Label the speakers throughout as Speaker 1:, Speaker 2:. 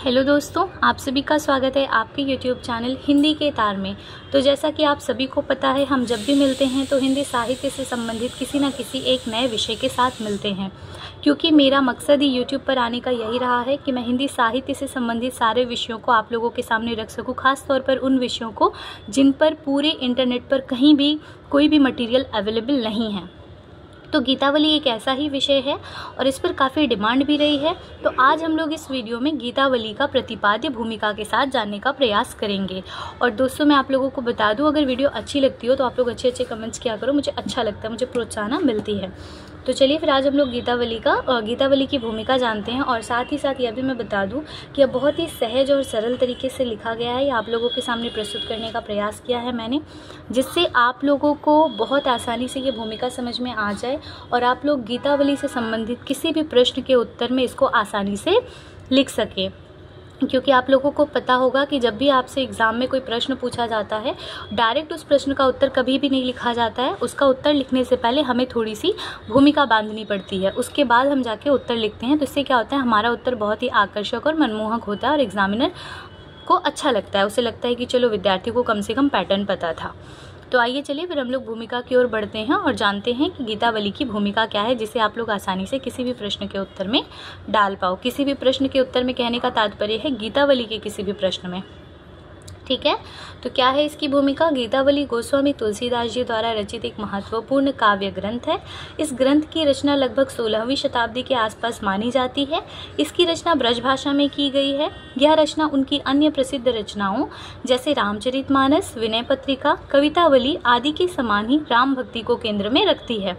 Speaker 1: Hello दोस्तों, आप सभी का स्वागत है आपके यूट्यूब चैनल हिंदी के तार में। तो जैसा कि आप सभी को पता है, हम जब भी मिलते हैं तो हिंदी साहित्य से संबंधित किसी न किसी एक नए विषय के साथ मिलते हैं, क्योंकि मेरा मकसद ही यूट्यूब पर आने का यही रहा है कि मैं हिंदी साहित्य से संबंधित सारे विषयों को आप लोगों के सामने रख सकूँ, खास तौर पर उन विषयों को जिन पर पूरे इंटरनेट पर कहीं भी कोई भी मटीरियल अवेलेबल नहीं है। तो गीतावली एक ऐसा ही विषय है और इस पर काफ़ी डिमांड भी रही है। तो आज हम लोग इस वीडियो में गीतावली का प्रतिपाद्य भूमिका के साथ जानने का प्रयास करेंगे। और दोस्तों, मैं आप लोगों को बता दूं, अगर वीडियो अच्छी लगती हो तो आप लोग अच्छे अच्छे कमेंट्स किया करो, मुझे अच्छा लगता है, मुझे प्रोत्साहन मिलती है। तो चलिए फिर आज हम लोग गीतावली की भूमिका जानते हैं। और साथ ही साथ यह भी मैं बता दूं कि यह बहुत ही सहज और सरल तरीके से लिखा गया है। आप लोगों के सामने प्रस्तुत करने का प्रयास किया है मैंने, जिससे आप लोगों को बहुत आसानी से ये भूमिका समझ में आ जाए और आप लोग गीतावली से संबंधित किसी भी प्रश्न के उत्तर में इसको आसानी से लिख सकें। क्योंकि आप लोगों को पता होगा कि जब भी आपसे एग्ज़ाम में कोई प्रश्न पूछा जाता है, डायरेक्ट उस प्रश्न का उत्तर कभी भी नहीं लिखा जाता है। उसका उत्तर लिखने से पहले हमें थोड़ी सी भूमिका बांधनी पड़ती है, उसके बाद हम जाके उत्तर लिखते हैं। तो इससे क्या होता है, हमारा उत्तर बहुत ही आकर्षक और मनमोहक होता है और एग्जामिनर को अच्छा लगता है, उसे लगता है कि चलो विद्यार्थी को कम से कम पैटर्न पता था। तो आइए चलिए फिर हम लोग भूमिका की ओर बढ़ते हैं और जानते हैं कि गीतावली की भूमिका क्या है, जिसे आप लोग आसानी से किसी भी प्रश्न के उत्तर में डाल पाओ। किसी भी प्रश्न के उत्तर में कहने का तात्पर्य है गीतावली के किसी भी प्रश्न में, ठीक है। तो क्या है इसकी भूमिका? गीतावली गोस्वामी तुलसीदास जी द्वारा रचित एक महत्वपूर्ण काव्य ग्रंथ है। इस ग्रंथ की रचना लगभग 16वीं शताब्दी के आसपास मानी जाती है। इसकी रचना ब्रज भाषा में की गई है। यह रचना उनकी अन्य प्रसिद्ध रचनाओं जैसे रामचरितमानस, विनय पत्रिका, कवितावली आदि के समान ही राम भक्ति को केंद्र में रखती है,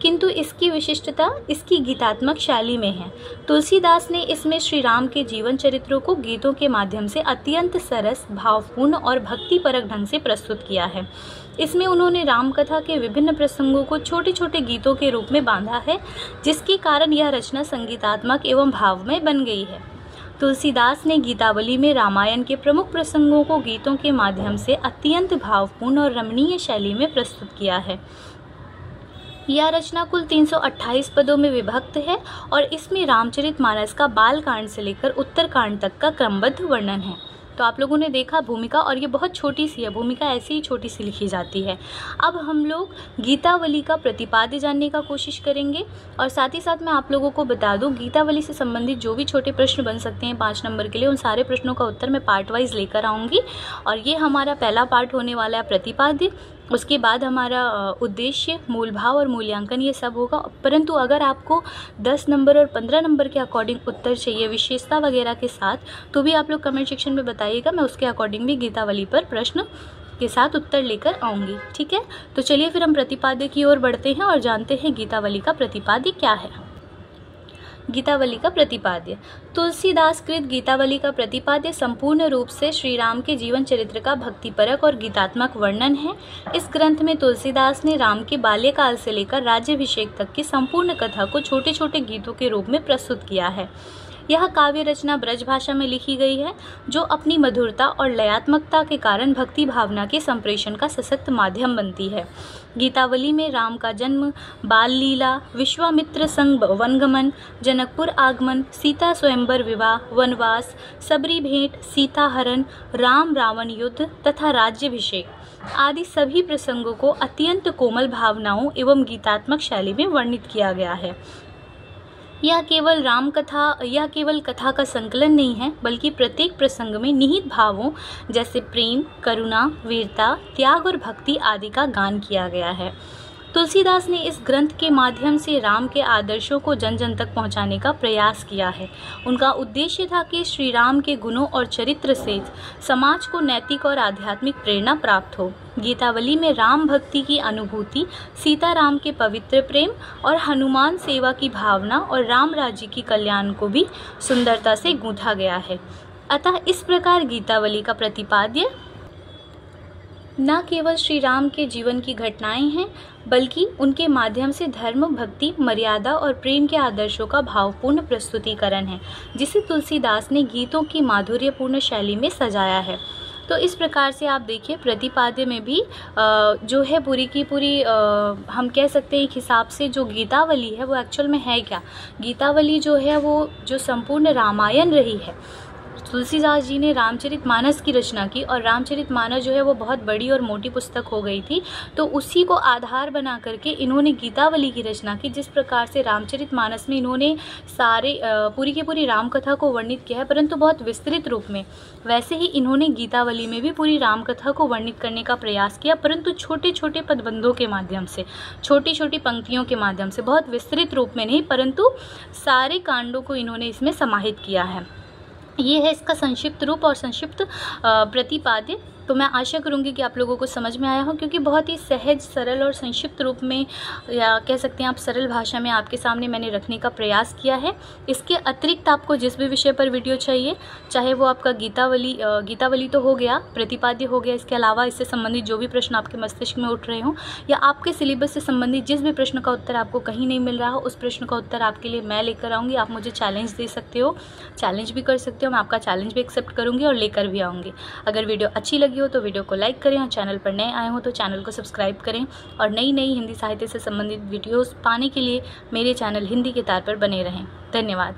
Speaker 1: किंतु इसकी विशिष्टता इसकी गीतात्मक शैली में है। तुलसीदास ने इसमें श्री राम के जीवन चरित्रों को गीतों के माध्यम से अत्यंत सरस, भावपूर्ण और भक्तिपरक ढंग से प्रस्तुत किया है। इसमें उन्होंने राम कथा के विभिन्न प्रसंगों को छोटे छोटे गीतों के रूप में बांधा है, जिसके कारण यह रचना संगीतात्मक एवं भावमय बन गई है। तुलसीदास ने गीतावली में रामायण के प्रमुख प्रसंगों को गीतों के माध्यम से अत्यंत भावपूर्ण और रमणीय शैली में प्रस्तुत किया है। यह रचना कुल 328 पदों में विभक्त है और इसमें रामचरितमानस का बाल कांड से लेकर उत्तर कांड तक का क्रमबद्ध वर्णन है। तो आप लोगों ने देखा भूमिका, और ये बहुत छोटी सी है भूमिका, ऐसी ही छोटी सी लिखी जाती है। अब हम लोग गीतावली का प्रतिपाद्य जानने का कोशिश करेंगे और साथ ही साथ मैं आप लोगों को बता दूं, गीतावली से संबंधित जो भी छोटे प्रश्न बन सकते हैं 5 नंबर के लिए, उन सारे प्रश्नों का उत्तर मैं पार्ट वाइज लेकर आऊँगी। और ये हमारा पहला पार्ट होने वाला है प्रतिपाद्य। उसके बाद हमारा उद्देश्य, मूल भाव और मूल्यांकन, ये सब होगा। परंतु अगर आपको 10 नंबर और 15 नंबर के अकॉर्डिंग उत्तर चाहिए विशेषता वगैरह के साथ, तो भी आप लोग कमेंट सेक्शन में बताइएगा, मैं उसके अकॉर्डिंग भी गीतावली पर प्रश्न के साथ उत्तर लेकर आऊँगी, ठीक है। तो चलिए फिर हम प्रतिपाद्य की ओर बढ़ते हैं और जानते हैं गीतावली का प्रतिपाद्य क्या है। गीतावली का प्रतिपाद्य। तुलसीदास कृत गीतावली का प्रतिपाद्य संपूर्ण रूप से श्री राम के जीवन चरित्र का भक्तिपरक और गीतात्मक वर्णन है। इस ग्रंथ में तुलसीदास ने राम के बाल्यकाल से लेकर राज्याभिषेक तक की संपूर्ण कथा को छोटे छोटे गीतों के रूप में प्रस्तुत किया है। यह काव्य रचना ब्रज भाषा में लिखी गई है, जो अपनी मधुरता और लयात्मकता के कारण भक्ति भावना के संप्रेषण का सशक्त माध्यम बनती है। गीतावली में राम का जन्म, बाल लीला, विश्वामित्र संग वनगमन, जनकपुर आगमन, सीता स्वयंवर विवाह, वनवास, सबरी भेंट, सीता हरण, राम रावण युद्ध तथा राज्याभिषेक आदि सभी प्रसंगों को अत्यंत कोमल भावनाओं एवं गीतात्मक शैली में वर्णित किया गया है। यह केवल कथा का संकलन नहीं है, बल्कि प्रत्येक प्रसंग में निहित भावों जैसे प्रेम, करुणा, वीरता, त्याग और भक्ति आदि का गान किया गया है। तुलसीदास ने इस ग्रंथ के माध्यम से राम के आदर्शों को जन जन तक पहुंचाने का प्रयास किया है। उनका उद्देश्य था कि श्री राम के गुणों और चरित्र से समाज को नैतिक और आध्यात्मिक प्रेरणा प्राप्त हो। गीतावली में राम भक्ति की अनुभूति, सीताराम के पवित्र प्रेम और हनुमान सेवा की भावना और राम राज्य की कल्याण को भी सुंदरता से गूंथा गया है। अतः इस प्रकार गीतावली का प्रतिपाद्य न केवल श्री राम के जीवन की घटनाएं हैं, बल्कि उनके माध्यम से धर्म, भक्ति, मर्यादा और प्रेम के आदर्शों का भावपूर्ण प्रस्तुतिकरण है, जिसे तुलसीदास ने गीतों की माधुर्यपूर्ण शैली में सजाया है। तो इस प्रकार से आप देखिए प्रतिपाद्य में भी जो है पूरी की पूरी हम कह सकते हैं एक हिसाब से जो गीतावली है वो एक्चुअल में है क्या, गीतावली जो है वो जो संपूर्ण रामायण रही है तुलसीदास जी ने रामचरितमानस की रचना की, और रामचरितमानस जो है वो बहुत बड़ी और मोटी पुस्तक हो गई थी, तो उसी को आधार बना करके इन्होंने गीतावली की रचना की। जिस प्रकार से रामचरितमानस में इन्होंने पूरी की पूरी राम कथा को वर्णित किया है, परंतु बहुत विस्तृत रूप में, वैसे ही इन्होंने गीतावली में भी पूरी राम कथा को वर्णित करने का प्रयास किया, परंतु छोटे छोटे पदबंधों के माध्यम से, छोटी छोटी पंक्तियों के माध्यम से, बहुत विस्तृत रूप में नहीं, परंतु सारे कांडों को इन्होंने इसमें समाहित किया है। ये है इसका संक्षिप्त रूप और संक्षिप्त प्रतिपाद्य। तो मैं आशा करूँगी कि आप लोगों को समझ में आया हो, क्योंकि बहुत ही सहज, सरल और संक्षिप्त रूप में, या कह सकते हैं आप सरल भाषा में आपके सामने मैंने रखने का प्रयास किया है। इसके अतिरिक्त आपको जिस भी विषय पर वीडियो चाहिए, चाहे वो आपका गीतावली तो हो गया, प्रतिपाद्य हो गया, इसके अलावा इससे संबंधित जो भी प्रश्न आपके मस्तिष्क में उठ रहे हों, या आपके सिलेबस से संबंधित जिस भी प्रश्न का उत्तर आपको कहीं नहीं मिल रहा हो, उस प्रश्न का उत्तर आपके लिए मैं लेकर आऊँगी। आप मुझे चैलेंज दे सकते हो, चैलेंज भी कर सकते हो, मैं आपका चैलेंज भी एक्सेप्ट करूँगी और लेकर भी आऊँगी। अगर वीडियो अच्छी लगी हो तो वीडियो को लाइक करें, और चैनल पर नए आए हो तो चैनल को सब्सक्राइब करें, और नई हिंदी साहित्य से संबंधित वीडियोस पाने के लिए मेरे चैनल हिंदी के तार पर बने रहें। धन्यवाद।